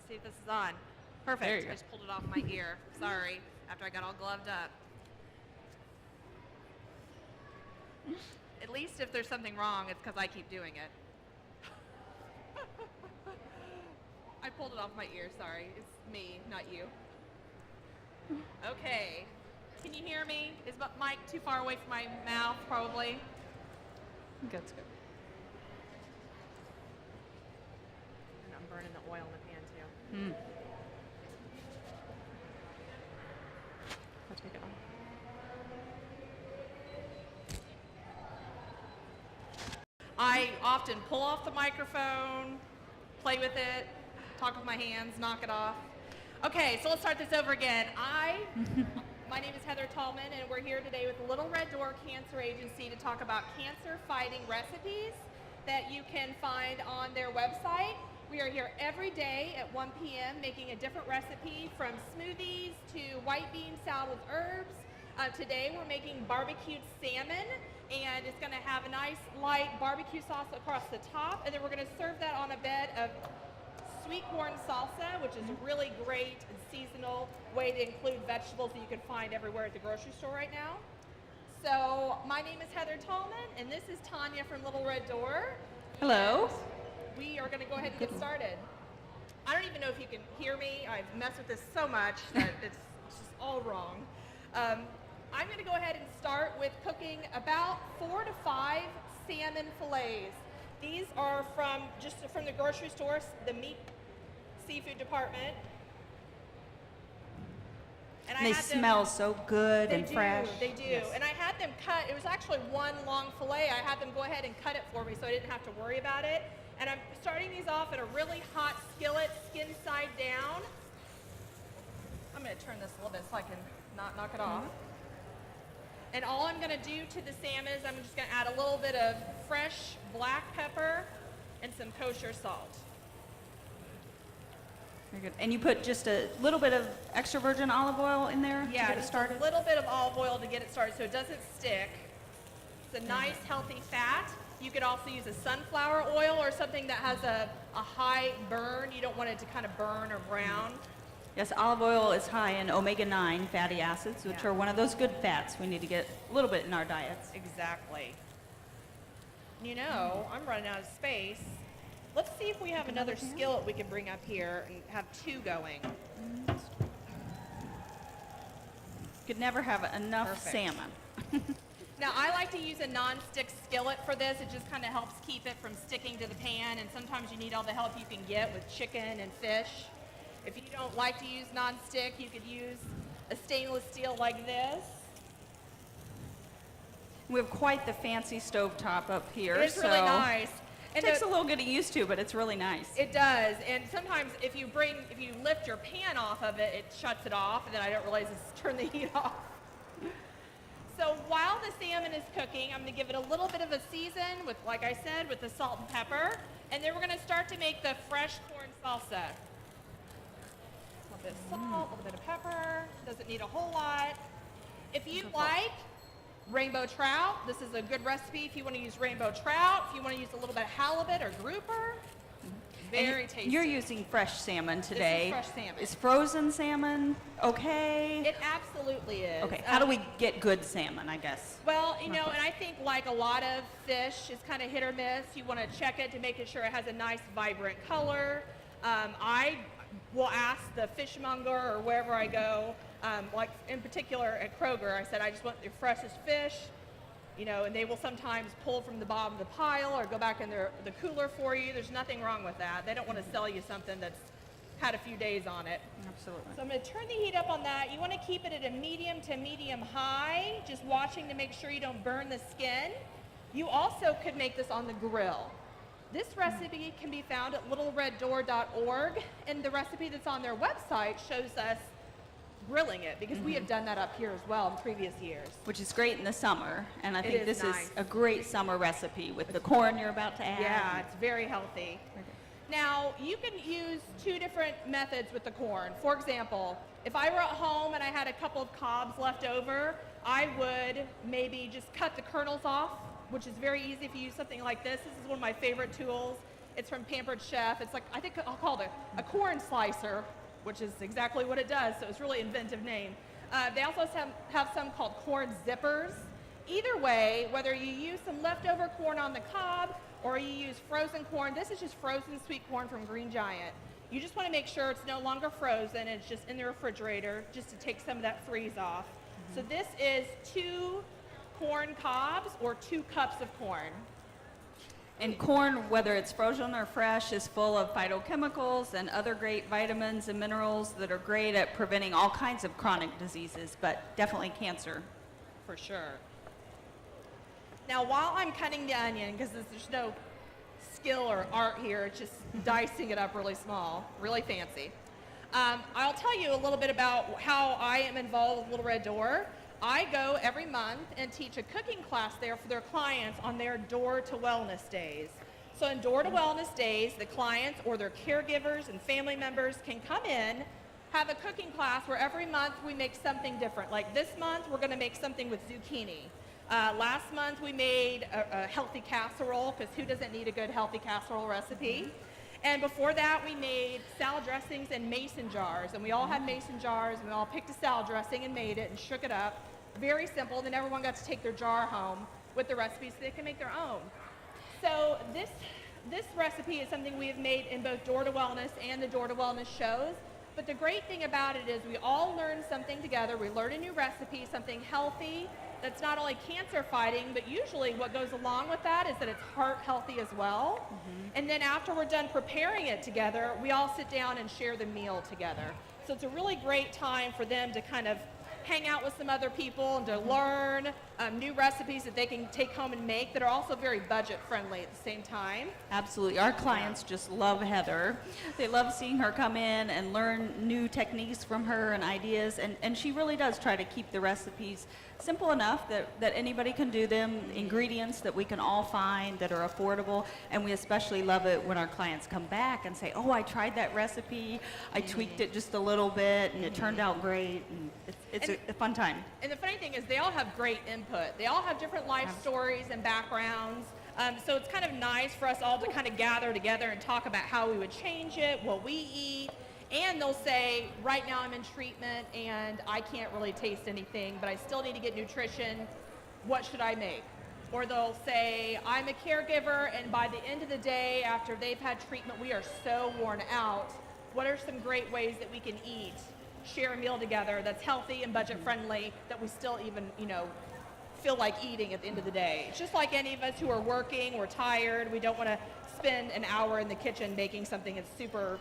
see if this is on. Perfect. There you go. I just pulled it off my ear. Sorry. After I got all gloved up. At least if there's something wrong, it's because I keep doing it. I pulled it off my ear. Sorry. It's me, not you. Okay. Can you hear me? Is my mic too far away from my mouth? Probably. That's good. And I'm burning the oil in the pan too. I'll take it off. I often pull off the microphone, play with it, talk with my hands, knock it off. Okay, so let's start this over again. My name is Heather Tallman, and we're here today with the Little Red Door Cancer Agency to talk about cancer-fighting recipes that you can find on their website. We are here every day at 1 p.m. making a different recipe, from smoothies to white bean salad with herbs. Today we're making barbecued salmon, and it's going to have a nice light barbecue sauce across the top, and then we're going to serve that on a bed of Sweet Corn Salsa, which is a really great and seasonal way to include vegetables that you can find everywhere at the grocery store right now. So my name is Heather Tallman, and this is Tanya from Little Red Door. Hello. And we are going to go ahead and get started. I don't even know if you can hear me. I've messed with this so much that it's just all wrong. I'm going to go ahead and start with cooking about 4 to 5 salmon fillets. These are from the grocery store, the meat seafood department. And They smell so good and fresh. They do. Yes. And I had them cut. It was actually one long fillet. I had them go ahead and cut it for me so I didn't have to worry about it. And I'm starting these off in a really hot skillet, skin side down. I'm going to turn this a little bit so I can not knock it off. And all I'm going to do to the salmon is I'm just going to add a little bit of fresh black pepper and some kosher salt. Very good. And you put just a little bit of extra virgin olive oil in there to get it just started? a little bit of olive oil to get it started so it doesn't stick. It's a nice, healthy fat. You could also use a sunflower oil or something that has a high burn. You don't want it to kind of burn or brown. Yes, olive oil is high in omega-9 fatty acids, which are one of those good fats we need to get a little bit in our diets. Exactly. You know, I'm running out of space. Let's see if we have another skillet we can bring up here and have 2 going. Could never have enough Perfect. salmon. Now, I like to use a non-stick skillet for this. It just kind of helps keep it from sticking to the pan, and sometimes you need all the help you can get with chicken and fish. If you don't like to use non-stick, you could use a stainless steel like this. We have quite the fancy stovetop up here. It's really nice. It takes a little getting used to, but it's really nice. It does, and sometimes if you lift your pan off of it, it shuts it off, and then I don't realize it's turned the heat off. So while the salmon is cooking, I'm going to give it a little bit of a season with, like I said, with the salt and pepper, and then we're going to start to make the fresh corn salsa. A little bit of salt, a little bit of pepper. Doesn't need a whole lot. If you like rainbow trout, this is a good recipe if you want to use rainbow trout. If you want to use a little bit of halibut or grouper, very tasty. You're using fresh salmon today. This is fresh salmon. Is frozen salmon okay? It absolutely is. Okay, how do we get good salmon, I guess? Well, you know, and I think like a lot of fish, it's kind of hit or miss. You want to check it to make sure it has a nice, vibrant color. I will ask the fishmonger or wherever I go, like in particular at Kroger, I said, I just want the freshest fish, you know, and they will sometimes pull from the bottom of the pile or go back in the cooler for you. There's nothing wrong with that. They don't want to sell you something that's had a few days on it. Absolutely. So I'm going to turn the heat up on that. You want to keep it at a medium to medium high, just watching to make sure you don't burn the skin. You also could make this on the grill. This recipe can be found at littlereddoor.org, and the recipe that's on their website shows us grilling it, because we have done that up here as well in previous years. Which is great in the summer, and I think is this nice. is a great summer recipe with the corn you're about to add. Yeah, it's very healthy. Okay. Now, you can use 2 different methods with the corn. For example, if I were at home and I had a couple of cobs left over, I would maybe just cut the kernels off, which is very easy if you use something like this. This is one of my favorite tools. It's from Pampered Chef. It's like, I think I'll call it a corn slicer, which is exactly what it does, so it's a really inventive name. They also have some called corn zippers. Either way, whether you use some leftover corn on the cob or you use frozen corn, this is just frozen sweet corn from Green Giant. You just want to make sure it's no longer frozen, it's just in the refrigerator just to take some of that freeze off. So this is 2 corn cobs or 2 cups of corn. And corn, whether it's frozen or fresh, is full of phytochemicals and other great vitamins and minerals that are great at preventing all kinds of chronic diseases, but definitely cancer. For sure. Now, while I'm cutting the onion, because there's no skill or art here, it's just dicing it up really small, really fancy. I'll tell you a little bit about how I am involved with Little Red Door. I go every month and teach a cooking class there for their clients on their Door to Wellness days. So in Door to Wellness days, the clients or their caregivers and family members can come in, have a cooking class where every month we make something different. Like this month, we're going to make something with zucchini. Last month, we made a healthy casserole, because who doesn't need a good healthy casserole recipe? And before that, we made salad dressings in mason jars. And we all had mason jars, and we all picked a salad dressing and made it and shook it up. Very simple. Then everyone got to take their jar home with the recipe so they can make their own. So this recipe is something we have made in both Door to Wellness and the Door to Wellness shows. But the great thing about it is we all learn something together. We learn a new recipe, something healthy, that's not only cancer fighting, but usually what goes along with that is that it's heart healthy as well. And then after we're done preparing it together, we all sit down and share the meal together. So it's a really great time for them to kind of hang out with some other people and to learn new recipes that they can take home and make that are also very budget friendly at the same time. Absolutely. Our clients just love Heather. They love seeing her come in and learn new techniques from her and ideas. And she really does try to keep the recipes simple enough that anybody can do them, ingredients that we can all find that are affordable. And we especially love it when our clients come back and say, oh, I tried that recipe. I tweaked it just a little bit and it turned out great. And it's a fun time. And the funny thing is they all have great input. They all have different life stories and backgrounds. So it's kind of nice for us all to kind of gather together and talk about how we would change it, what we eat. And they'll say, right now I'm in treatment and I can't really taste anything, but I still need to get nutrition. What should I make? Or they'll say, I'm a caregiver and by the end of the day, after they've had treatment, we are so worn out. What are some great ways that we can eat, share a meal together that's healthy and budget friendly, that we still even, feel like eating at the end of the day? It's just like any of us who are working, we're tired, we don't want to spend an hour in the kitchen making something that's super,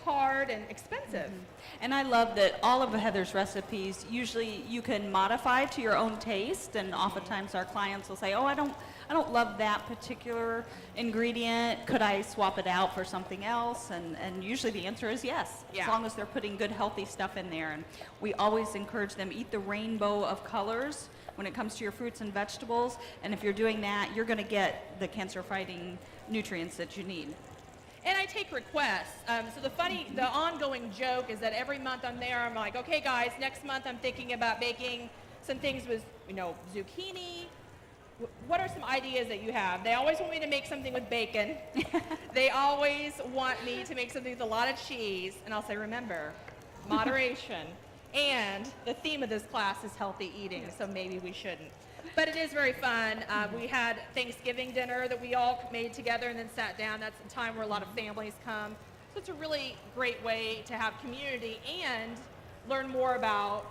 hard and expensive. And I love that all of Heather's recipes, usually you can modify to your own taste, and oftentimes our clients will say, oh, I don't love that particular ingredient. Could I swap it out for something else? And usually the answer is yes, as long as they're putting good healthy stuff in there. And we always encourage them, eat the rainbow of colors when it comes to your fruits and vegetables. And if you're doing that, you're going to get the cancer-fighting nutrients that you need. And I take requests. So the ongoing joke is that every month I'm there, I'm like, okay guys, next month I'm thinking about baking some things with, zucchini. What are some ideas that you have? They always want me to make something with bacon. They always want me to make something with a lot of cheese. And I'll say, remember, moderation. And the theme of this class is healthy eating, so maybe we shouldn't. But it is very fun. We had Thanksgiving dinner that we all made together and then sat down. That's a time where a lot of families come. So it's a really great way to have community and learn more about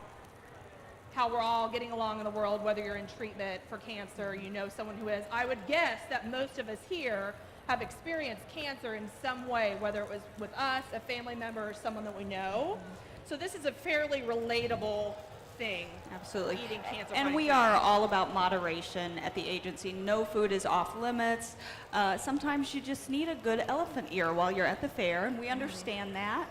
how we're all getting along in the world, whether you're in treatment for cancer, someone who is. I would guess that most of us here have experienced cancer in some way, whether it was with us, a family member, or someone that we know. So this is a fairly relatable thing. Absolutely. Eating cancer. And we are all about moderation at the agency. No food is off limits. Sometimes you just need a good elephant ear while you're at the fair, and we understand that.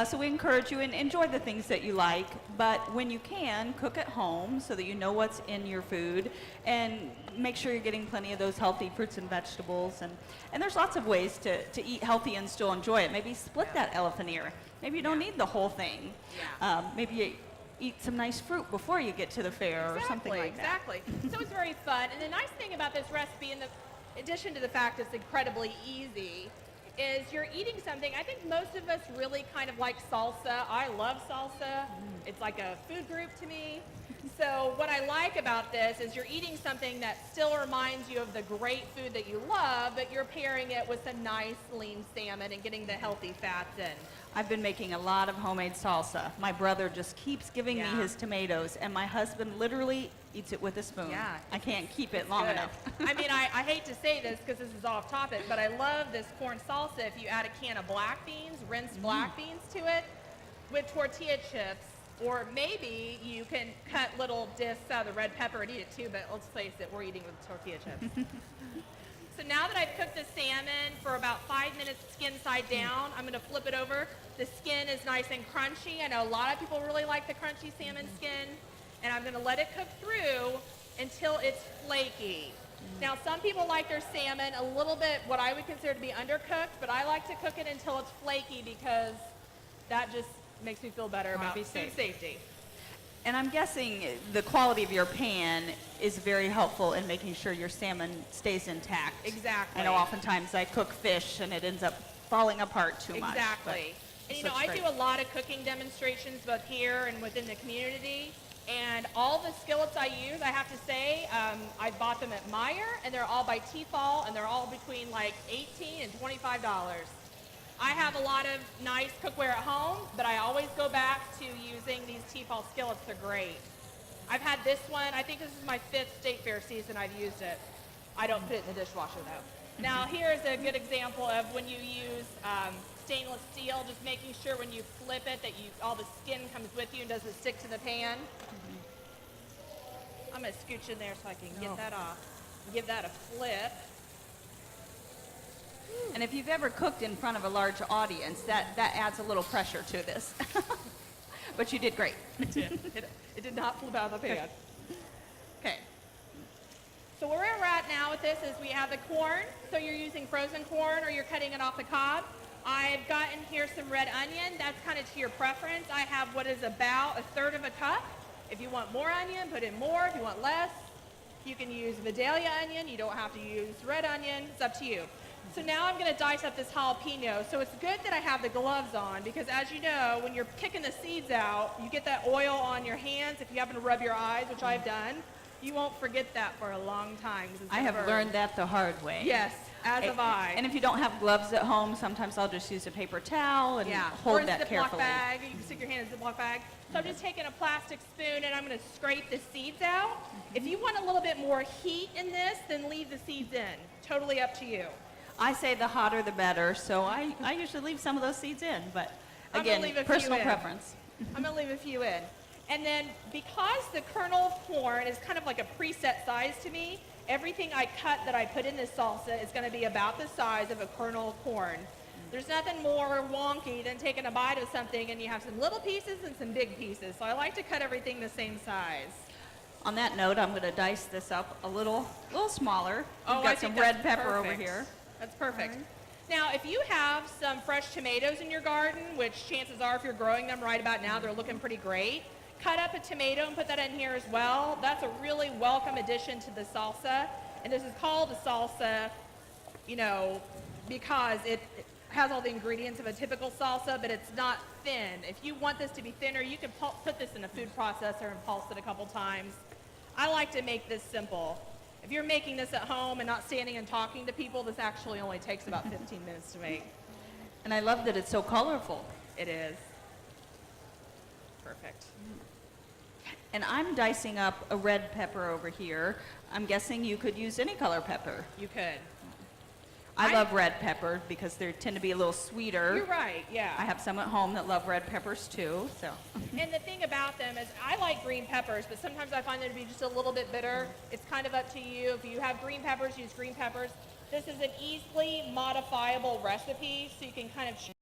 So we encourage you and enjoy the things that you like, but when you can, cook at home so that you know what's in your food, and make sure you're getting plenty of those healthy fruits and vegetables. And there's lots of ways to eat healthy and still enjoy it. Maybe split that elephant ear. Maybe you don't need the whole thing. Maybe you eat some nice fruit before you get to the fair or something like that. Exactly. So it's very fun. And the nice thing about this recipe, and in addition to the fact it's incredibly easy, is you're eating something. I think most of us really kind of like salsa. I love salsa. It's like a food group to me. So what I like about this is you're eating something that still reminds you of the great food that you love, but you're pairing it with some nice lean salmon and getting the healthy fats in. I've been making a lot of homemade salsa. My brother just keeps giving me his tomatoes, and my husband literally eats it with a spoon. Yeah, I can't keep it long good. enough. I mean, I hate to say this because this is off topic, but I love this corn salsa if you add a can of black beans, rinsed black beans to it with tortilla chips, or maybe you can cut little discs out of the red pepper and eat it too, but let's face it, we're eating with tortilla chips. So now that I've cooked the salmon for about 5 minutes skin side down, I'm gonna flip it over. The skin is nice and crunchy. I know a lot of people really like the crunchy salmon skin, and I'm gonna let it cook through until it's flaky. Now some people like their salmon a little bit, what I would consider to be undercooked, but I like to cook it until it's flaky because that just makes me feel better about food safety. And I'm guessing the quality of your pan is very helpful in making sure your salmon stays intact. Exactly. I know oftentimes I cook fish and it ends up falling apart too much. Exactly. And you know, I do a lot of cooking demonstrations both here and within the community. And all the skillets I use, I have to say, I bought them at Meijer, and they're all by Tefal, and they're all between like $18 and $25. I have a lot of nice cookware at home, but I always go back to using these Tefal skillets. They're great. I've had this one. I think this is my 5th State Fair season I've used it. I don't put it in the dishwasher though. Now here's a good example of when you use stainless steel, just making sure when you flip it that all the skin comes with you and doesn't stick to the pan. I'm gonna scooch in there so I can get that off. Give that a flip. And if you've ever cooked in front of a large audience, that adds a little pressure to this. But you did great. It did. It did not flip out of the pan. Okay. So where we're at now with this is we have the corn. So you're using frozen corn or you're cutting it off the cob. I've gotten here some red onion. That's kind of to your preference. I have what is about 1/3 of a cup. If you want more onion, put in more. If you want less, you can use Vidalia onion. You don't have to use red onion. It's up to you. So now I'm going to dice up this jalapeno. So it's good that I have the gloves on because as you know, when you're kicking the seeds out, you get that oil on your hands. If you happen to rub your eyes, which I've done, you won't forget that for a long time. I have learned that the hard way. Yes, as have I. And if you don't have gloves at home, sometimes I'll just use a paper towel and hold that carefully. Or a Ziploc bag. You can stick your hand in a Ziploc bag. So I'm just taking a plastic spoon and I'm going to scrape the seeds out. If you want a little bit more heat in this, then leave the seeds in. Totally up to you. I say the hotter the better, so I usually leave some of those seeds in, but again, personal preference. I'm going to leave a few in. And then because the kernel of corn is kind of like a preset size to me, everything I cut that I put in this salsa is going to be about the size of a kernel of corn. There's nothing more wonky than taking a bite of something and you have some little pieces and some big pieces. So I like to cut everything the same size. On that note, I'm going to dice this up a little smaller. We've got some red pepper over here. That's perfect. Now, if you have some fresh tomatoes in your garden, which chances are if you're growing them right about now, they're looking pretty great, cut up a tomato and put that in here as well. That's a really welcome addition to the salsa. And this is called a salsa, you know, because it has all the ingredients of a typical salsa, but it's not thin. If you want this to be thinner, you can put this in a food processor and pulse it a couple times. I like to make this simple. If you're making this at home and not standing and talking to people, this actually only takes about 15 minutes to make. And I love that it's so colorful. It is. Perfect. And I'm dicing up a red pepper over here. I'm guessing you could use any color pepper. You could. I love red pepper because they tend to be a little sweeter. You're right, yeah. I have some at home that love red peppers too. So. And the thing about them is I like green peppers, but sometimes I find them to be just a little bit bitter. It's kind of up to you. If you have green peppers, use green peppers. This is an easily modifiable recipe, so you can kind of